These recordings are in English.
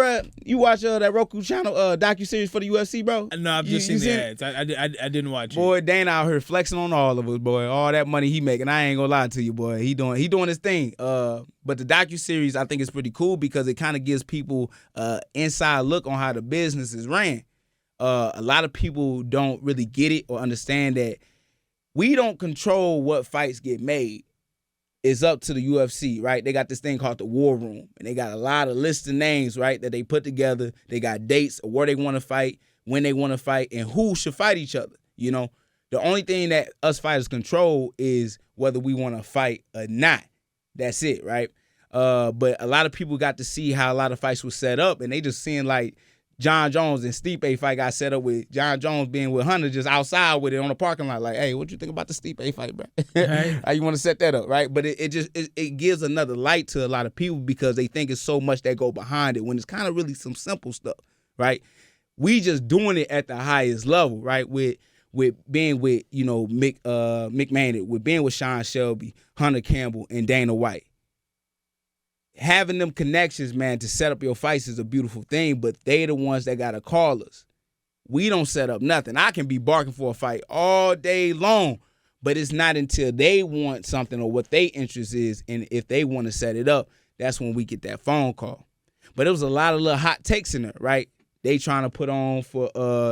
bro, you watch that Roku channel docuseries for the UFC, bro? No, I've just seen the ads. I didn't watch it. Boy, Dana out here flexing on all of us, boy. All that money he making, I ain't gonna lie to you, boy. He doing his thing. But the docuseries, I think, is pretty cool because it kind of gives people inside look on how the business is ran. A lot of people don't really get it or understand that we don't control what fights get made. It's up to the UFC, right? They got this thing called the War Room, and they got a lot of lists of names, right, that they put together. They got dates of where they want to fight, when they want to fight, and who should fight each other. You know, the only thing that us fighters control is whether we want to fight or not. That's it, right? But a lot of people got to see how a lot of fights were set up, and they just seeing like John Jones and Stipe fight got set up with John Jones being with Hunter just outside with it on the parking lot. Like, hey, what you think about the Stipe fight, bro? Right. How you want to set that up, right? But it gives another light to a lot of people because they think it's so much that go behind it when it's kind of really some simple stuff, right? We just doing it at the highest level, right? With being with, you know, Mick Manning, with being with Sean Shelby, Hunter Campbell, and Dana White. Having them connections, man, to set up your fights is a beautiful thing, but they the ones that got to call us. We don't set up nothing. I can be barking for a fight all day long, but it's not until they want something or what their interest is, and if they want to set it up, that's when we get that phone call. But it was a lot of little hot takes in there, right? They trying to put on for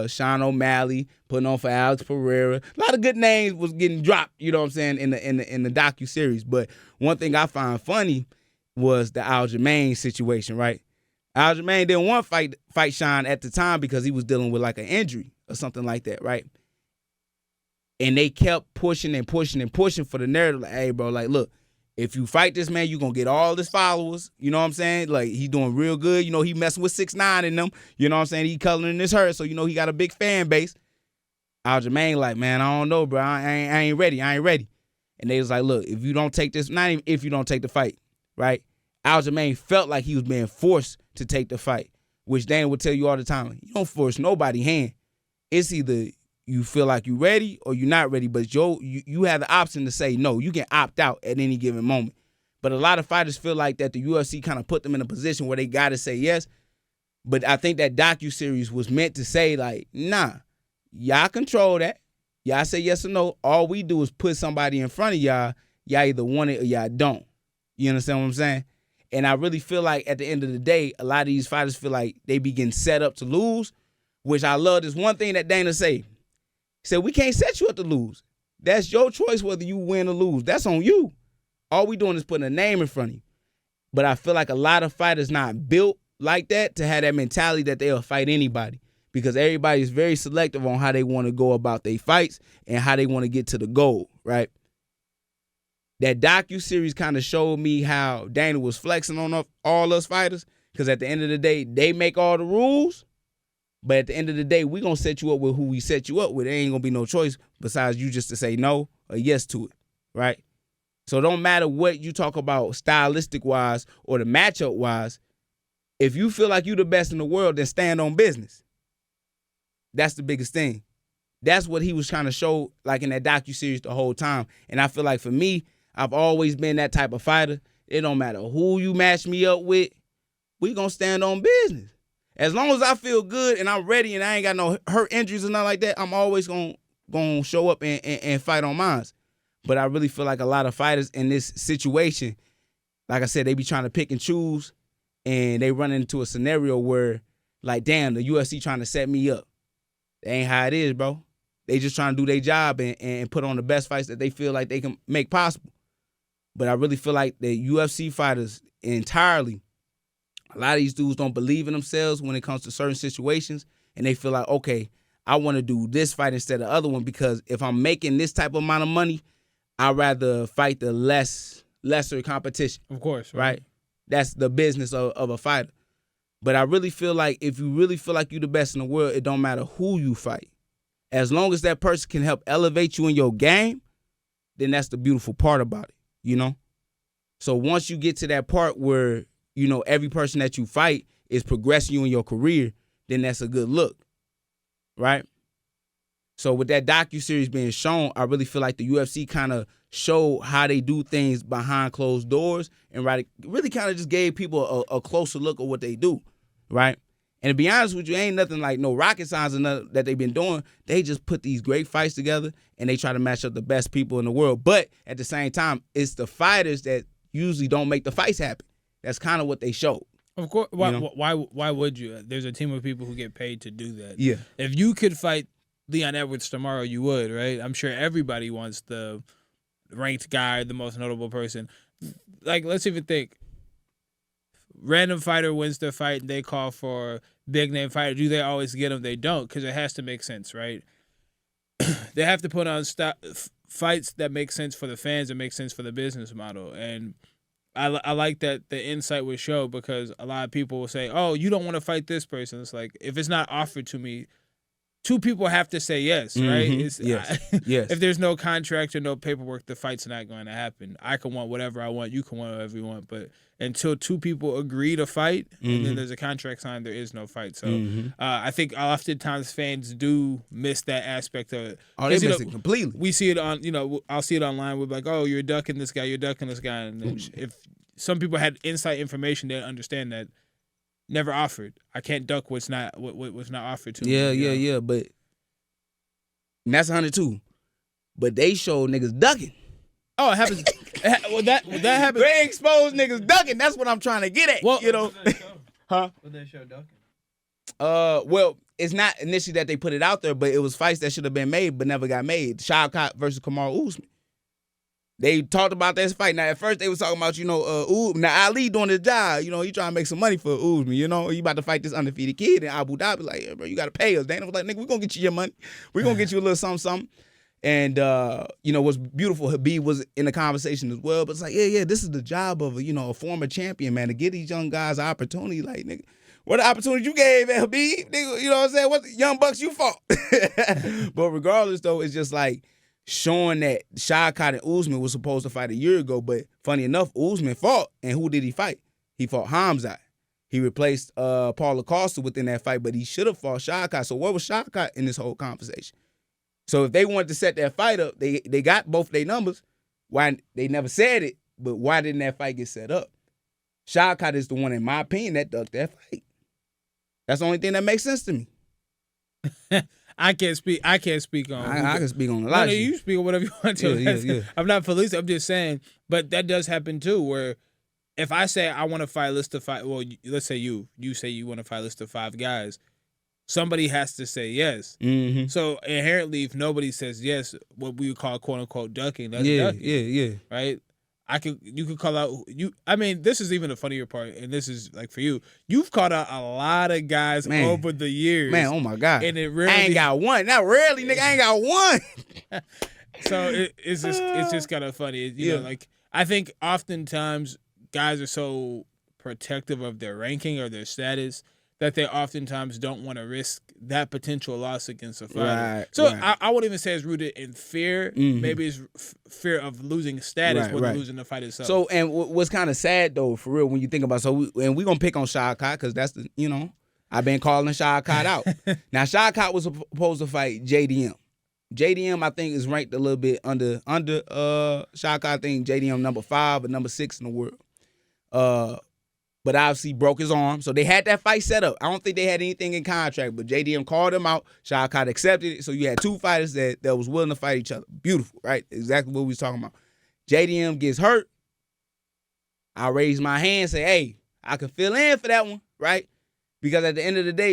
Sean O'Malley, putting on for Alex Pereira. A lot of good names was getting dropped, you know what I'm saying, in the docuseries. But one thing I find funny was the Aljamain situation, right? Aljamain didn't want to fight Sean at the time because he was dealing with like an injury or something like that, right? And they kept pushing and pushing and pushing for the narrative. Like, hey, bro, like, look, if you fight this man, you're going to get all his followers. You know what I'm saying? Like, he doing real good. You know, he messing with 6ix9ine in them. You know what I'm saying? He coloring his hurt, so you know he got a big fan base. Aljamain like, man, I don't know, bro. I ain't ready. And they was like, look, if you don't take this, not even if you don't take the fight, right? Aljamain felt like he was being forced to take the fight, which Dana would tell you all the time. You don't force nobody's hand. It's either you feel like you're ready or you're not ready, but you have the option to say no. You can opt out at any given moment. But a lot of fighters feel like that the UFC kind of put them in a position where they got to say yes. But I think that docuseries was meant to say, like, nah, y'all control that. Y'all say yes or no. All we do is put somebody in front of y'all. Y'all either want it or y'all don't. You understand what I'm saying? And I really feel like at the end of the day, a lot of these fighters feel like they be getting set up to lose, which I love. This one thing that Dana say. He said, we can't set you up to lose. That's your choice whether you win or lose. That's on you. All we doing is putting a name in front of you. But I feel like a lot of fighters not built like that to have that mentality that they'll fight anybody because everybody is very selective on how they want to go about their fights and how they want to get to the goal, right? That docuseries kind of showed me how Dana was flexing on all us fighters because at the end of the day, they make all the rules, but at the end of the day, we going to set you up with who we set you up with. There ain't going to be no choice besides you just to say no or yes to it, right? So it don't matter what you talk about stylistic-wise or the matchup-wise. If you feel like you the best in the world, then stand on business. That's the biggest thing. That's what he was trying to show like in that docuseries the whole time. And I feel like for me, I've always been that type of fighter. It don't matter who you match me up with. We gonna stand on business. As long as I feel good and I'm ready and I ain't got no hurt injuries or nothing like that, I'm always gonna show up and fight on mine. But I really feel like a lot of fighters in this situation, like I said, they be trying to pick and choose and they run into a scenario where, like, damn, the UFC trying to set me up. That ain't how it is, bro. They just trying to do their job and put on the best fights that they feel like they can make possible. But I really feel like the UFC fighters entirely, a lot of these dudes don't believe in themselves when it comes to certain situations, and they feel like, okay, I want to do this fight instead of the other one because if I'm making this type of amount of money, I'd rather fight the lesser competition. Of course. Right? That's the business of a fighter. But I really feel like if you really feel like you're the best in the world, it don't matter who you fight. As long as that person can help elevate you in your game, then that's the beautiful part about it, you know? So once you get to that part where, you know, every person that you fight is progressing you in your career, then that's a good look, right? So with that docuseries being shown, I really feel like the UFC kind of showed how they do things behind closed doors and really kind of just gave people a closer look at what they do. right? And to be honest with you, ain't nothing like no rocket science or nothing that they've been doing. They just put these great fights together, and they try to match up the best people in the world. But at the same time, it's the fighters that usually don't make the fights happen. That's kind of what they showed. Of course. Why would you? There's a team of people who get paid to do that. Yeah. If you could fight Leon Edwards tomorrow, you would, right? I'm sure everybody wants the ranked guy, the most notable person. Like, let's even think. Random fighter wins their fight, and they call for big name fighter. Do they always get them? They don't, because it has to make sense, right? They have to put on fights that make sense for the fans, that make sense for the business model. And I like that the insight was shown, because a lot of people will say, "Oh, you don't want to fight this person." It's like, if it's not offered to me, two people have to say yes, right? Yes. Yes. If there's no contract or no paperwork, the fight's not going to happen. I can want whatever I want. You can want whatever you want. But until two people agree to fight, and then there's a contract signed, there is no fight. So I think oftentimes fans do miss that aspect of it. Oh, they miss it completely. We see it on, I'll see it online. We're like, "Oh, you're ducking this guy. You're ducking this guy." And then if some people had inside information, they understand that. Never offered. I can't duck what's not offered to me. Yeah. But and that's 102. But they show niggas ducking. Oh, it happens. Well, that happens. They expose niggas ducking. That's what I'm trying to get at. Well, Huh? What they show ducking? Well, it's not initially that they put it out there, but it was fights that should have been made but never got made. Shavkat versus Kamaru Usman. They talked about this fight. Now, at first, they was talking about, now Ali doing his job. He trying to make some money for Usman, He about to fight this undefeated kid in Abu Dhabi. Like, yeah, bro, you got to pay us. Dana was like, nigga, we going to get you your money. We going to get you a little something. And, what's beautiful, Habib was in the conversation as well. But it's like, yeah, this is the job of, a former champion, man, to get these young guys an opportunity. Like, nigga, what the opportunity you gave, Habib? Nigga, you know what I'm saying? What the young bucks you fought? But regardless, though, it's just like, showing that Shavkat and Usman was supposed to fight a year ago, but funny enough, Usman fought, and who did he fight? He fought Hamzat. He replaced Paul Acosta within that fight, but he should have fought Shavkat. So what was Shavkat in this whole conversation? So if they wanted to set that fight up, they got both their numbers. Why they never said it, but why didn't that fight get set up? Shavkat is the one, in my opinion, that ducked that fight. That's the only thing that makes sense to me. I can't speak on. I can speak on a lot of shit. You speak on whatever you want to. Yeah. I'm not police. I'm just saying. But that does happen too. Where if I say I want to fight a list of five, well, let's say you say you want to fight a list of 5 guys, somebody has to say yes. Mm-hmm. So inherently, if nobody says yes, what we would call "quote unquote" ducking, that's ducking. Yeah. Right. You could call out you. I mean, this is even the funnier part, and this is like for you. You've called out a lot of guys over the years, man. Oh my God, and it rarely, I ain't got one. Not rarely, nigga. I ain't got one. So it's just kind of funny, you know. Like I think oftentimes guys are so protective of their ranking or their status that they oftentimes don't want to risk that potential loss against a fighter. Right, so right. I wouldn't even say it's rooted in fear. Mm-hmm. Maybe it's fear of losing status more than losing the fight itself. So, and what's kind of sad, though, for real, when you think about it, we're going to pick on Shavkat because that's the, I've been calling Shavkat out. Now, Shavkat was supposed to fight JDM. JDM, I think, is ranked a little bit under Shavkat. I think JDM number 5 or number 6 in the world. But obviously broke his arm. So they had that fight set up. I don't think they had anything in contract, but JDM called him out. Shavkat accepted it. So you had 2 fighters that was willing to fight each other. Beautiful, right? Exactly what we was talking about. JDM gets hurt. I raise my hand and say, hey, I can fill in for that one, right? Because at the end of the day,